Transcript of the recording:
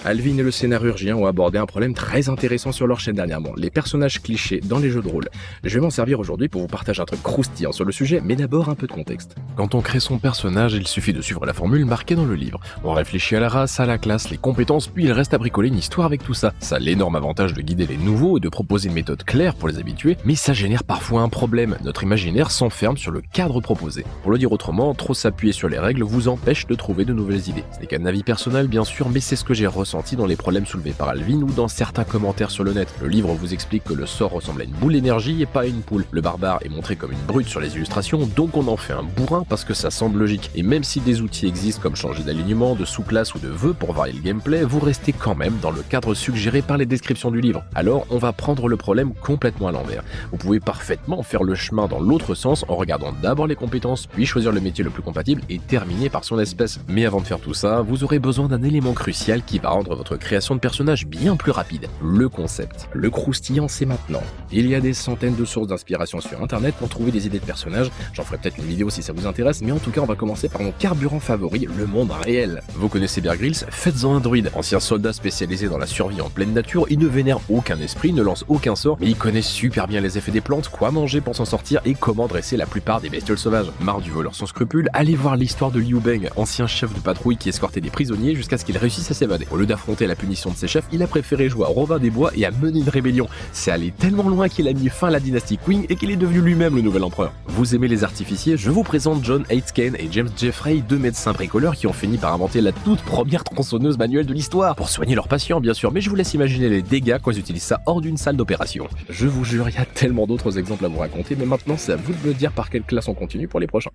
Alvin et le scénarurgien ont abordé un problème très intéressant sur leur chaîne dernièrement, les personnages clichés dans les jeux de rôle. Je vais m'en servir aujourd'hui pour vous partager un truc croustillant sur le sujet, mais d'abord un peu de contexte. Quand on crée son personnage, il suffit de suivre la formule marquée dans le livre. On réfléchit à la race, à la classe, les compétences, puis il reste à bricoler une histoire avec tout ça. Ça a l'énorme avantage de guider les nouveaux et de proposer une méthode claire pour les habitués, mais ça génère parfois un problème. Notre imaginaire s'enferme sur le cadre proposé. Pour le dire autrement, trop s'appuyer sur les règles vous empêche de trouver de nouvelles idées. Ce n'est qu'un avis personnel bien sûr, mais c'est ce que j'ai ressenti dans les problèmes soulevés par Alvin ou dans certains commentaires sur le net. Le livre vous explique que le sort ressemble à une boule d'énergie et pas à une poule. Le barbare est montré comme une brute sur les illustrations, donc on en fait un bourrin parce que ça semble logique. Et même si des outils existent comme changer d'alignement, de sous-classe ou de vœux pour varier le gameplay, vous restez quand même dans le cadre suggéré par les descriptions du livre. Alors on va prendre le problème complètement à l'envers. Vous pouvez parfaitement faire le chemin dans l'autre sens en regardant d'abord les compétences, puis choisir le métier le plus compatible et terminer par son espèce. Mais avant de faire tout ça, vous aurez besoin d'un élément crucial qui va rendre votre création de personnage bien plus rapide, le concept. Le croustillant, c'est maintenant. Il y a des centaines de sources d'inspiration sur internet pour trouver des idées de personnages, j'en ferai peut-être une vidéo si ça vous intéresse, mais en tout cas on va commencer par mon carburant favori, le monde réel. Vous connaissez Bear Grylls, faites-en un druide. Ancien soldat spécialisé dans la survie en pleine nature, il ne vénère aucun esprit, ne lance aucun sort, mais il connaît super bien les effets des plantes, quoi manger pour s'en sortir et comment dresser la plupart des bestioles sauvages. Marre du voleur sans scrupules, allez voir l'histoire de Liu Beng, ancien chef de patrouille qui escortait des prisonniers jusqu'à ce qu'il réussisse à s'évader. Au lieu d'affronter la punition de ses chefs, il a préféré jouer à Robin des Bois et à mener une rébellion. C'est allé tellement loin qu'il a mis fin à la dynastie Qing et qu'il est devenu lui-même le nouvel empereur. Vous aimez les artificiers? Je vous présente John Aitken et James Jeffrey, deux médecins bricoleurs qui ont fini par inventer la toute première tronçonneuse manuelle de l'histoire, pour soigner leurs patients bien sûr, mais je vous laisse imaginer les dégâts quand ils utilisent ça hors d'une salle d'opération. Je vous jure, il y a tellement d'autres exemples à vous raconter, mais maintenant c'est à vous de me dire par quelle classe on continue pour les prochains.